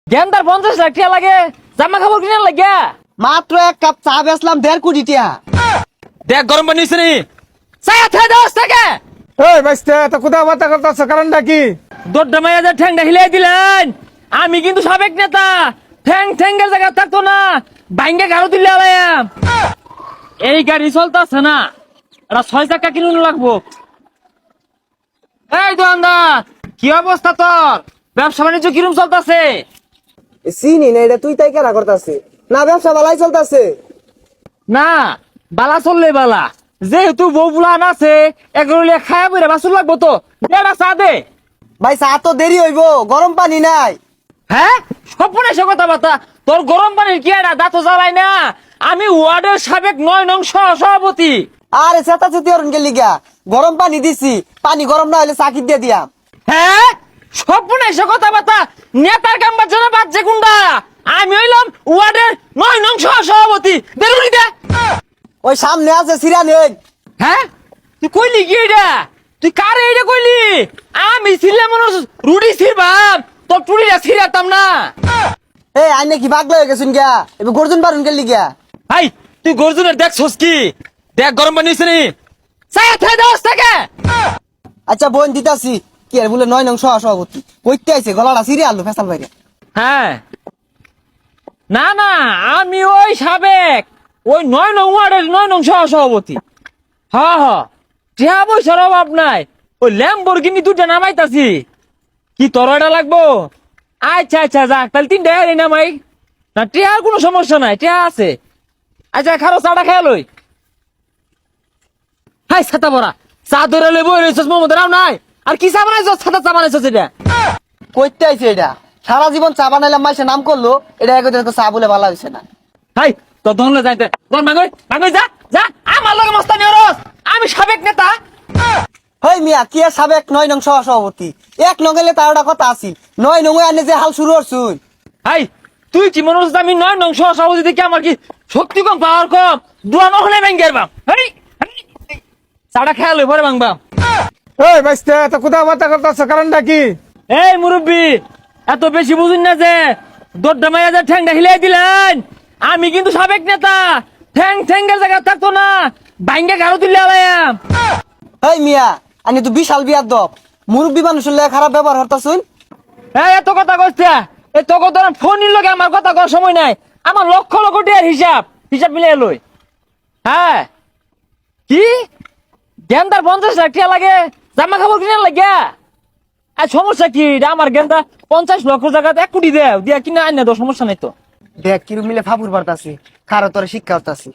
গেন্দার 50 লাখ টাকা লাগে জামা কাপড় কিনে লাগিয়া মাত্র এক কাপ চা বেচলাম 1.5 কোটি টাকা। দেখ গরম পানি হইছে নি চায়া থাই দাও থেকে এই বাইস্তে তো কোথাও বাতা করতেছ কারণটা কি? দොড্ডা মাইয়া যে ঠ্যাংটা হিলাই দিলেন আমি কিন্তু সাবেক নেতা ঠ্যাং ঠ্যাঙ্গের জায়গা থাকতো না বাইঙ্গে গাড়ো তুললে আলায়াম এই গাড়ি চলতেছে না এটা 6 চাকা কিনুন লাগবো। এই দোকানদার কি অবস্থা তোর ব্যবসা বাণিজ্য কিরম চলতেছে? চিনি না এটা তুই তাই কেনা করতেছে না, ব্যবসা ভালাই চলতেছে না বালা চললে বালা যেহেতু বউ বুলান আছে এগুলো খায়া বইরা বাসুর লাগবো তো দেড়া চা দে। ভাই। চা তো দেরি হইব, গরম পানি নাই। হ্যাঁ স্বপ্ন এসে কথা বার্তা তোর গরম পানির কি না দাঁত জ্বালাই না আমি ওয়ার্ডের সাবেক 9 নং সভাপতি। আরে চেতাচেতি অরুণ গেলি গা, গরম পানি দিছি, পানি গরম না হলে চাকি দিয়ে দিয়াম। হ্যাঁ স্বপ্ন এসে কথা বার্তা নেতার কাম বাচ্চা বাচ্চা কুন্ডা আমি হইলাম ওয়ার্ডের 9 নং সভাপতি বেরুনি দে। ওই সামনে আছে সিরানি। হ্যাঁ তুই কইলি কি এটা তুই কারে এটা কইলি? আমি ছিলাম রুডি ছিরবাম তোর টুড়িটা ছিড়াতাম না। এই আইনে কি পাগলা হয়ে গেছুন গা, এবার গর্জন পারুন গেলি গা। হাই তুই গর্জনের দেখছস কি? দেখ গরম পানি হইছে নি চায়া থাই দাও থেকে আচ্ছা বোন দিতাছি। কি আর বলে 9 নং সভাপতি কইতে আইছে, গলাটা সিরে আলু ফেসাল বাইরে। হ্যাঁ না না আমি ওই সাবেক ওই 9 নং ওয়ার্ডের 9 নং সভাপতি। হ্যাঁ হ্যাঁ টিয়া পয়সার অভাব নাই ওই ল্যাম্বরগিনি দুটা নামাইতাছি। কি তোর এটা লাগবো? আচ্ছা আচ্ছা যাক তাহলে 3টা গাড়ি নামাই না টিয়ার কোনো সমস্যা নাই টিয়া আছে। আচ্ছা খারো চাটা খেয়ে লই। হাই ছাতা বড়া চা ধরে লই বই রইছস মোমদের রাও নাই আর কি চা বানাইছস ছাতা চা বানাইছস এটা কইতে আইছে এটা সারা জীবন চা বানাইলাম, মাইসে নাম করলো এটা এক চা বলে ভালো হইছে না। হাই তো ধনলে যাইতে ধন মাগই মাগই যা যা আমার লগে মস্তানি হরস আমি সাবেক নেতা। হই মিয়া কি আর সাবেক 9 নং সভাপতি এক নগেলে তারটা কথা আছিল 9 নং আনে যে হাল শুরু করছুন। হাই তুই কি মনে হচ্ছে আমি 9 নং সভাপতি দেখি আমার কি শক্তি কম পাওয়ার কম দুয়ানো হলে ভাঙ্গের বাম হাই চাটা খেয়াল হই পরে ভাঙবাম। এই বাইস্তে তো কোথাও বাতা করতেছ কারণটা কি? এই মুরব্বি এত বেশি বুঝুন না যে দොড্ডা মাইয়া যে ঠ্যাংটা হিলাই দিলেন আমি কিন্তু সাবেক নেতা ঠ্যাং ঠ্যাঙ্গের জায়গা থাকতো না বাইঙ্গে গাড়ো তুললে আলায়াম। হই মিয়া আনি তো বিশাল বিয়ার দপ, মুরব্বী মানুষের লগে খারাপ ব্যবহার হরতাছুন। হ্যাঁ এত কথা কইছে এত কথা ফোনের লগে আমার কথা কর সময় নাই আমার লক্ষ লক্ষ টাকার হিসাব হিসাব মিলিয়ে লই। হ্যাঁ কি গেন্দার 50 লাখ টাকা লাগে জামা কাপড় কিনে লাগিয়া আর সমস্যা কি এটা আমার গেন্দা 50 লক্ষ জায়গাতে 1 কোটি দেও দিয়া কিনা আইনা তো সমস্যা নাই তো। দেখ কিরম মিলে ফাপুর পারতাছি, খারো তোর শিক্ষা হতাছি।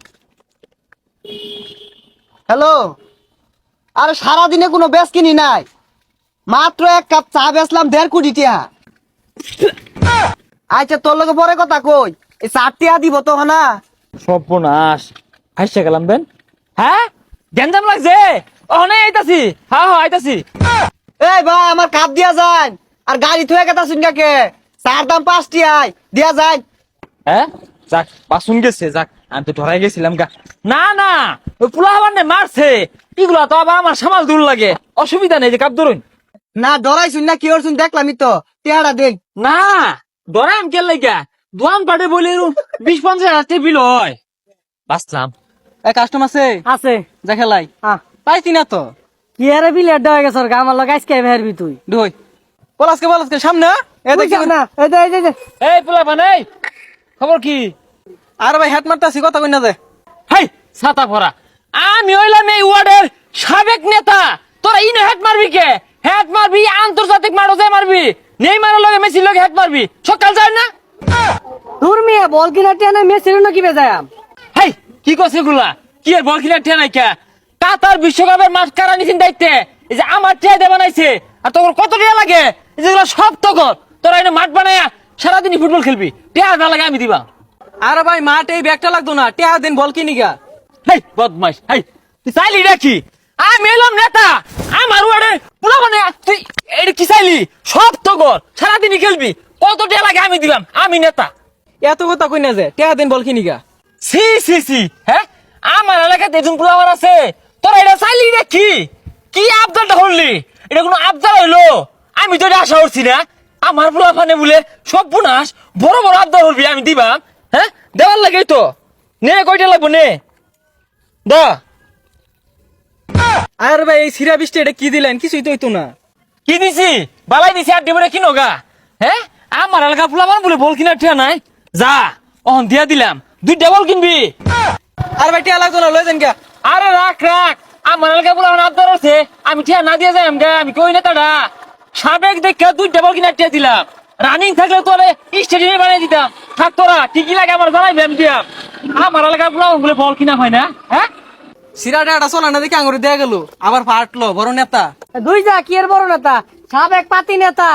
হ্যালো, আরে সারাদিনে কোনো বেচ কিনি নাই, মাত্র এক কাপ চা বেচলাম 1.5 কোটি টাকা। আচ্ছা তোর লগে পরে কথা কই, এই 4 টাকা দিব তো না? সর্বনাশ হাসছে গেলাম বেন। হ্যাঁ গেঞ্জাম লাগছে ওখানে আইতাছি। হ্যাঁ হ্যাঁ আইতাছি। এই ভাই আমার কাপ দিয়া যায় আর গাড়ি থুয়ে গেতাছুন কাকে, চার দাম 5 টাকায় দিয়া যায়। হ্যাঁ যাক বাসুন গেছে যাক আমি তো ধরাই গেছিলাম গা। না না ওই পোলা আবার মারছে এগুলা তো আবার আমার সামাল দূর লাগে অসুবিধা নেই যে কাপ ধরুন। না ডরাইছুন না কি করছুন দেখলামই তো, টেহারা দেখ। না ধরাই আমি কে লাগা দোয়ান পাটে বলে 20-50 হাজার টেবিল হয় বাসলাম। এ কাস্টমার আছে যা খেলাই পাইছি না তো। কি আরে বিলেট দেওয়া গেছে আমার লগে আজকে বেরবি তুই দুই পলাসকে সামনে এ দেখি না এই যে এই যে এই পোলা বানাই খবর কি? আর ভাই হেড মারতাছি কথা কই না যে। হাই ছাতা ভরা আমি হইলাম এই ওয়ার্ডের সাবেক নেতা তোরা ইনো হেড মারবি কে? হেড মারবি আন্তর্জাতিক মারো যে মারবি নেই মারার লগে মেসির লগে হেড মারবি সকাল যায় না। তোর মেয়ে বল কিনা টেনে মেসির কি বেজায়াম। হাই কি করছে গুলা কি আর বল খেলা ঠেনাই কে? কাতার বিশ্বকাপের মাঠ কারা নিছেন দায়িত্বে এই যে আমার টিয়া দে বানাইছে আর তোর কত টিয়া লাগে এই যেগুলো সব তো কর তোরা এনে মাঠ বানায়া সারাদিনই ফুটবল খেলবি টিয়া না লাগে আমি দিবা। আরে ভাই মাঠ এই ব্যাগটা লাগতো না, টেহা দিন বল কিনি গা। হাই বদমাইশ হাই তুই চাইলি নাকি আমি এলাম নেতা আমার ওয়ার্ডে পুরো মানে তুই এটা কি চাইলি সব তো কর সারাদিনই খেলবি কত টিয়া লাগে আমি দিবাম আমি নেতা। এত কথা কই না যে টেহা দিন বল কিনি গা। সি সি সি হ্যাঁ আমার এলাকাতে এরকম পোলাবার আছে তোরা এটা চাইলি নাকি? কি আবদারটা করলি? এটা কোনো আবদার হইলো? আমি তো এটা আশা করছি না আমার পোলা ফানে বলে সব বুনাস বড় বড় আবদার হবি আমি দিবাম হ্যাঁ দেওয়ার লাগে তো নে কয়টা লাগবো নে দা আর ভাই এই সিরা বৃষ্টি এটা কি দিলেন কিছুই তো হইতো না। কি দিছি বালাই দিছি আর ডিবরে কিনো গা হ্যাঁ আমার এলাকা পোলা ফান বলে বল কিনার ঠিয়া নাই যা অহন দিয়া দিলাম 2টা বল কিনবি আর ভাই টিয়া লাগতো না লই যান গা। আরে রাখ রাখ আমার এলাকা পোলা ফান আবদার আছে আমি ঠিয়া না দিয়ে যাই আমগা আমি কই না তাডা সাবেক দেখে 2টা বল কিনার ঠিয়া দিলাম রানিং থাকলে তোরে স্টেডিয়ামে বানাই দিতাম থাক তোরা ঠিকই লাগে আমার জানাইবি আমি দিয়াম আমার এলাকা পোলা বলে বল কিনা হয় না হ্যাঁ সিরাটা এটা চলা না দেখে আঙুরে দেয়া গেল আবার ফাটলো বড় নেতা। দুই যা কি এর বড় নেতা সাবেক পাতি নেতা